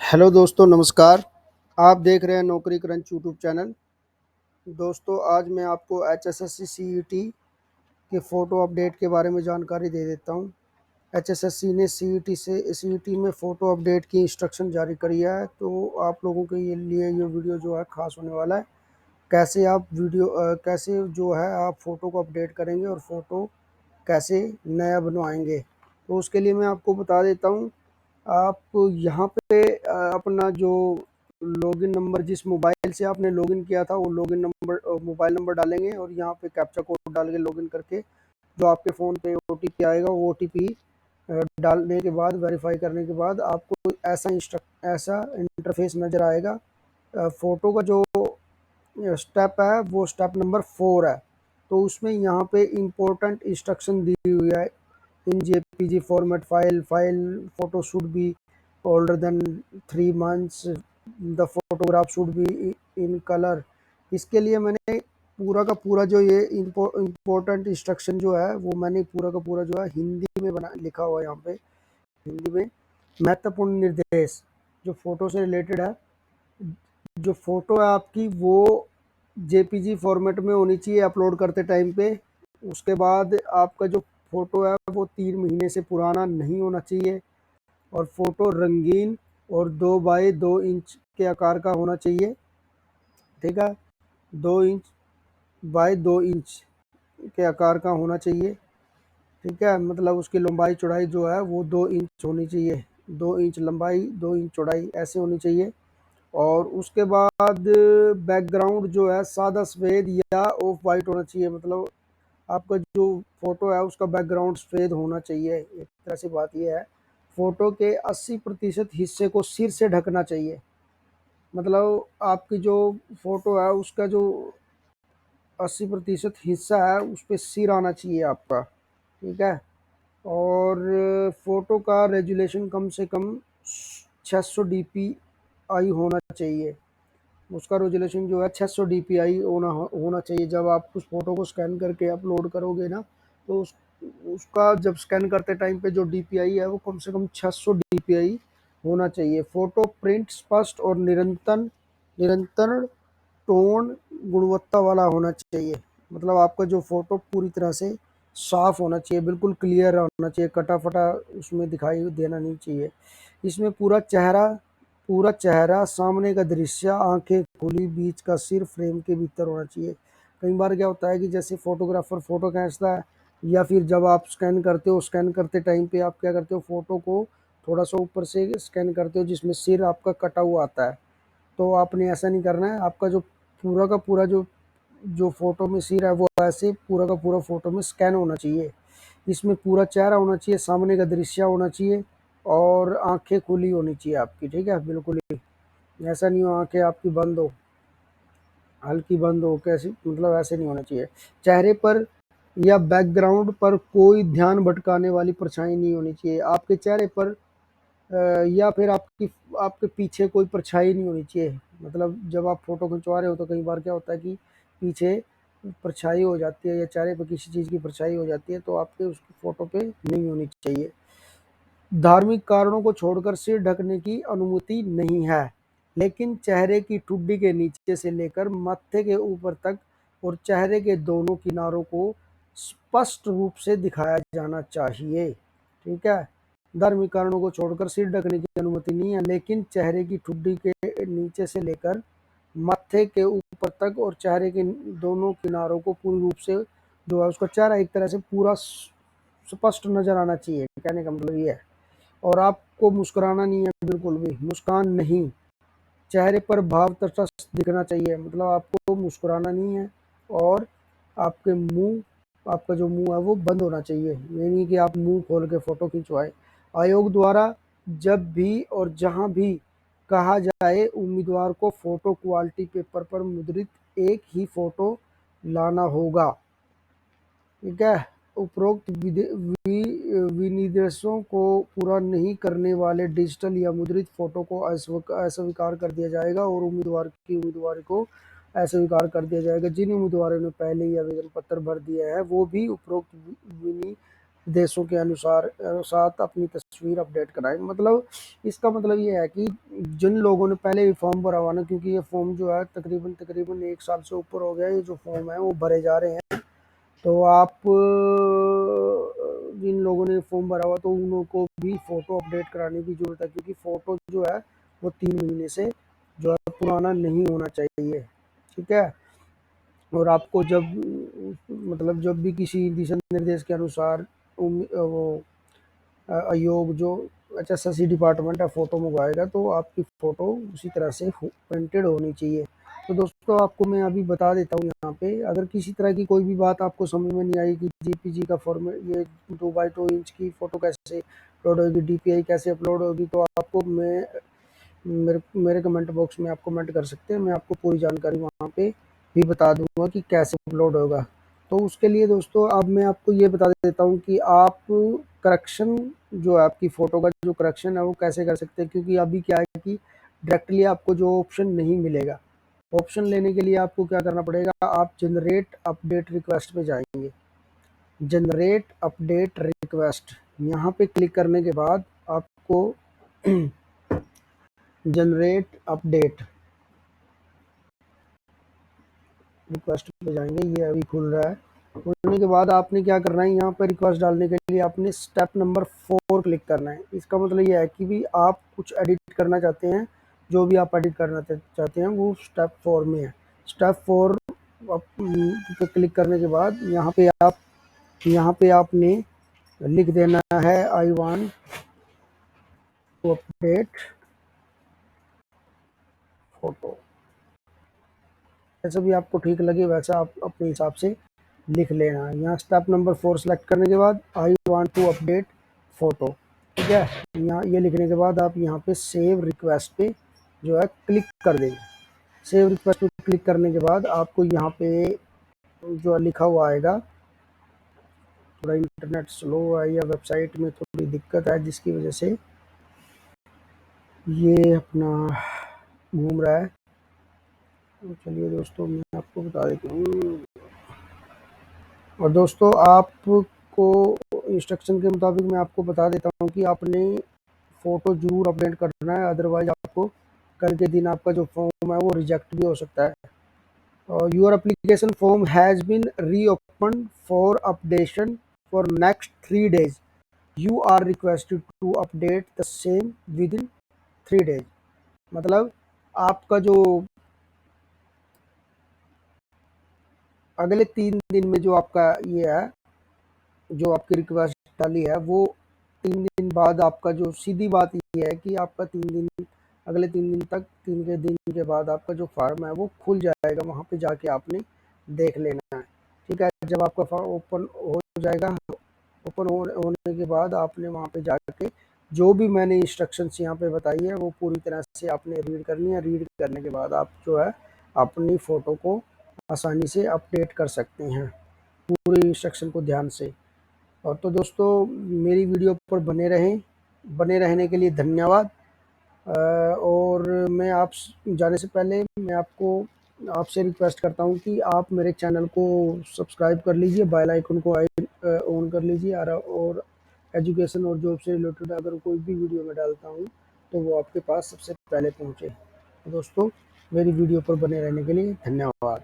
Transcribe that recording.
Hello दोस्तों, नमस्कार। आप देख रहे हैं नौकरी क्रंच यूट्यूब चैनल। दोस्तों, आज मैं आपको एचएसएससी सीईटी के फ़ोटो अपडेट के बारे में जानकारी दे देता हूं। एचएसएससी ने सीईटी में फ़ोटो अपडेट की इंस्ट्रक्शन जारी करी है, तो आप लोगों के लिए ये वीडियो जो है ख़ास होने वाला है। कैसे जो है आप फ़ोटो को अपडेट करेंगे और फ़ोटो कैसे नया बनवाएंगे। तो उसके लिए मैं आपको बता देता हूँ। आप यहाँ पे अपना जो लॉगिन नंबर, जिस मोबाइल से आपने लॉगिन किया था, वो लॉगिन नंबर मोबाइल नंबर डालेंगे और यहाँ पे कैप्चा कोड डाल के लॉगिन करके जो आपके फ़ोन पे ओटीपी आएगा, वो ओटीपी डालने के बाद, वेरीफाई करने के बाद आपको ऐसा इंटरफेस नज़र आएगा। फ़ोटो का जो स्टेप है वो स्टेप नंबर 4 है। तो उसमें यहाँ पे इम्पोर्टेंट इंस्ट्रक्शन दी हुई है। In JPG format file photo should be older than 3 months, the photograph should be in colour. इसके लिए मैंने पूरा का पूरा जो ये इम्पोर्टेंट इंस्ट्रक्शन जो है वो मैंने पूरा का पूरा जो है हिंदी में बना लिखा हुआ है यहाँ पे। हिंदी में महत्वपूर्ण निर्देश जो फोटो से रिलेटेड है। जो फोटो है आपकी वो जेपीजी फॉर्मेट में होनी चाहिए अपलोड करते टाइम पे। उसके बाद आपका जो फोटो है वो 3 महीने से पुराना नहीं होना चाहिए और फोटो रंगीन और 2 बाई 2 इंच के आकार का होना चाहिए। ठीक है, 2 इंच बाई 2 इंच के आकार का होना चाहिए। ठीक है, मतलब उसकी लंबाई चौड़ाई जो है वो 2 इंच होनी चाहिए। 2 इंच लंबाई, 2 इंच चौड़ाई ऐसे होनी चाहिए। और उसके बाद बैकग्राउंड जो है सादा सफ़ेद या ऑफ वाइट होना चाहिए। मतलब आपका जो फ़ोटो है उसका बैकग्राउंड सफ़ेद होना चाहिए। एक तरह से बात यह है, फ़ोटो के 80% हिस्से को सिर से ढकना चाहिए। मतलब आपकी जो फ़ोटो है उसका जो 80% हिस्सा है उस पर सिर आना चाहिए आपका। ठीक है। और फ़ोटो का रेजुलेशन कम से कम 600 DPI होना चाहिए। उसका रेजोल्यूशन जो है 600 DPI होना चाहिए। जब आप उस फोटो को स्कैन करके अपलोड करोगे ना, तो उसका जब स्कैन करते टाइम पे जो DPI है वो कम से कम 600 DPI होना चाहिए। फोटो प्रिंट स्पष्ट और निरंतर टोन गुणवत्ता वाला होना चाहिए। मतलब आपका जो फोटो पूरी तरह से साफ होना चाहिए, बिल्कुल क्लियर होना चाहिए, कटा फटा उसमें दिखाई देना नहीं चाहिए। इसमें पूरा चेहरा, सामने का दृश्य, आंखें खुली, बीच का सिर फ्रेम के भीतर होना चाहिए। कई बार क्या होता है कि जैसे फोटोग्राफर फोटो खींचता है या फिर जब आप स्कैन करते हो, स्कैन करते टाइम पे आप क्या करते हो, फोटो को थोड़ा सा ऊपर से स्कैन करते हो जिसमें सिर आपका कटा हुआ आता है। तो आपने ऐसा नहीं करना है। आपका जो पूरा का पूरा जो जो फोटो में सिर है वो ऐसे पूरा का पूरा फोटो में स्कैन होना चाहिए। इसमें पूरा चेहरा होना चाहिए, सामने का दृश्य होना चाहिए और आंखें खुली होनी चाहिए आपकी। ठीक है, बिल्कुल ही ऐसा नहीं हो आंखें आपकी बंद हो, हल्की बंद हो, कैसी, मतलब ऐसे नहीं होना चाहिए। चेहरे पर या बैकग्राउंड पर कोई ध्यान भटकाने वाली परछाई नहीं होनी चाहिए। आपके चेहरे पर या फिर आपके पीछे कोई परछाई नहीं होनी चाहिए। मतलब जब आप फोटो खिंचवा रहे हो तो कई बार क्या होता है कि पीछे परछाई हो जाती है या चेहरे पर किसी चीज़ की परछाई हो जाती है, तो आपके उस फोटो पे नहीं होनी चाहिए। धार्मिक कारणों को छोड़कर सिर ढकने की अनुमति नहीं है, लेकिन चेहरे की ठुड्डी के नीचे से लेकर माथे के ऊपर तक और चेहरे के दोनों किनारों को स्पष्ट रूप से दिखाया जाना चाहिए। ठीक है, धार्मिक कारणों को छोड़कर सिर ढकने की अनुमति नहीं है, लेकिन चेहरे की ठुड्डी के नीचे से लेकर माथे के ऊपर तक और चेहरे के दोनों किनारों को पूर्ण रूप से जो है उसका चेहरा एक तरह से पूरा स्पष्ट नजर आना चाहिए। कहने का मतलब ये है। और आपको मुस्कुराना नहीं है, बिल्कुल भी मुस्कान नहीं। चेहरे पर भाव तटस्थ दिखना चाहिए, मतलब आपको मुस्कुराना नहीं है। और आपके मुंह आपका जो मुंह है वो बंद होना चाहिए, ये नहीं कि आप मुंह खोल के फ़ोटो खिंचवाएं। आयोग द्वारा जब भी और जहां भी कहा जाए, उम्मीदवार को फ़ोटो क्वालिटी पेपर पर मुद्रित एक ही फ़ोटो लाना होगा। ठीक है, उपरोक्त विनिर्देशों को पूरा नहीं करने वाले डिजिटल या मुद्रित फोटो को अस्वीकार कर दिया जाएगा और उम्मीदवार को अस्वीकार कर दिया जाएगा। जिन उम्मीदवारों ने पहले ही आवेदन पत्र भर दिया है वो भी उपरोक्त देशों के अनुसार साथ अपनी तस्वीर अपडेट कराएँ। मतलब इसका मतलब ये है कि जिन लोगों ने पहले भी फॉर्म भरा हुआ ना, क्योंकि ये फॉर्म जो है तकरीबन 1 साल से ऊपर हो गया है, ये जो फॉर्म है वो भरे जा रहे हैं। तो आप जिन लोगों ने फॉर्म भरा हुआ तो उन लोगों को भी फ़ोटो अपडेट कराने की ज़रूरत है, क्योंकि फ़ोटो जो है वो 3 महीने से जो है पुराना नहीं होना चाहिए, ठीक है? और आपको जब मतलब जब भी किसी दिशा निर्देश के अनुसार वो आयोग जो एचएसएससी डिपार्टमेंट है फ़ोटो मंगवाएगा, तो आपकी फ़ोटो उसी तरह से प्रिंटेड होनी चाहिए। तो दोस्तों आपको मैं अभी बता देता हूँ यहाँ पे, अगर किसी तरह की कोई भी बात आपको समझ में नहीं आई कि जेपीजी का फॉर्मेट, ये 2x2 इंच की फ़ोटो कैसे अपलोड होगी, डीपीआई कैसे अपलोड होगी, तो आपको मैं मेरे कमेंट बॉक्स में आप कमेंट कर सकते हैं। मैं आपको पूरी जानकारी वहाँ पे भी बता दूंगा कि कैसे अपलोड होगा। तो उसके लिए दोस्तों अब मैं आपको ये बता देता हूँ कि आप करेक्शन जो है आपकी फ़ोटो का जो करेक्शन है वो कैसे कर सकते हैं, क्योंकि अभी क्या है कि डायरेक्टली आपको जो ऑप्शन नहीं मिलेगा। ऑप्शन लेने के लिए आपको क्या करना पड़ेगा, आप जनरेट अपडेट रिक्वेस्ट पे जाएंगे। जनरेट अपडेट रिक्वेस्ट यहाँ पे क्लिक करने के बाद आपको जनरेट अपडेट रिक्वेस्ट पे जाएंगे, ये अभी खुल रहा है। खुलने के बाद आपने क्या करना है, यहाँ पर रिक्वेस्ट डालने के लिए आपने स्टेप नंबर 4 क्लिक करना है। इसका मतलब ये है कि भी आप कुछ एडिट करना चाहते हैं, जो भी आप एडिट करना चाहते हैं वो स्टेप 4 में है। स्टेप 4 पे क्लिक करने के बाद यहाँ पे आपने लिख देना है I want to update photo. जैसा भी आपको ठीक लगे वैसा आप अपने हिसाब से लिख लेना है। यहाँ स्टेप नंबर 4 सेलेक्ट करने के बाद I want to update photo, ठीक है? यहाँ ये लिखने के बाद आप यहाँ पे सेव रिक्वेस्ट पे जो है क्लिक कर देंगे। सेव रिक्वेस्ट पे क्लिक करने के बाद आपको यहाँ पे जो है लिखा हुआ आएगा, थोड़ा इंटरनेट स्लो है या वेबसाइट में थोड़ी दिक्कत है जिसकी वजह से ये अपना घूम रहा है। तो चलिए दोस्तों मैं आपको बता देता हूँ। और दोस्तों आपको इंस्ट्रक्शन के मुताबिक मैं आपको बता देता हूँ कि आपने फ़ोटो ज़रूर अपडेट करना है, अदरवाइज आपको कल के दिन आपका जो फॉर्म है वो रिजेक्ट भी हो सकता है। Your application form has been reopen for updation for next 3 days। You are requested to update the same within 3 days। मतलब आपका जो अगले 3 दिन में जो आपका ये है, जो आपकी रिक्वेस्ट डाली है वो 3 दिन बाद आपका जो सीधी बात ये है कि आपका 3 दिन अगले 3 दिन तक 3 के दिन के बाद आपका जो फार्म है वो खुल जाएगा। वहाँ पे जाके आपने देख लेना है, ठीक है? जब आपका फॉर्म ओपन हो जाएगा, ओपन होने के बाद आपने वहाँ पे जाके जो भी मैंने इंस्ट्रक्शंस यहाँ पे बताई है वो पूरी तरह से आपने रीड करनी है। रीड करने के बाद आप जो है अपनी फ़ोटो को आसानी से अपडेट कर सकते हैं पूरी इंस्ट्रक्शन को ध्यान से। और तो दोस्तों मेरी वीडियो पर बने रहें, बने रहने के लिए धन्यवाद। और मैं आप जाने से पहले मैं आपसे रिक्वेस्ट करता हूं कि आप मेरे चैनल को सब्सक्राइब कर लीजिए, बेल आइकन को ऑन कर लीजिए, और एजुकेशन और जॉब से रिलेटेड अगर कोई भी वीडियो मैं डालता हूं तो वो आपके पास सबसे पहले पहुंचे। तो दोस्तों मेरी वीडियो पर बने रहने के लिए धन्यवाद।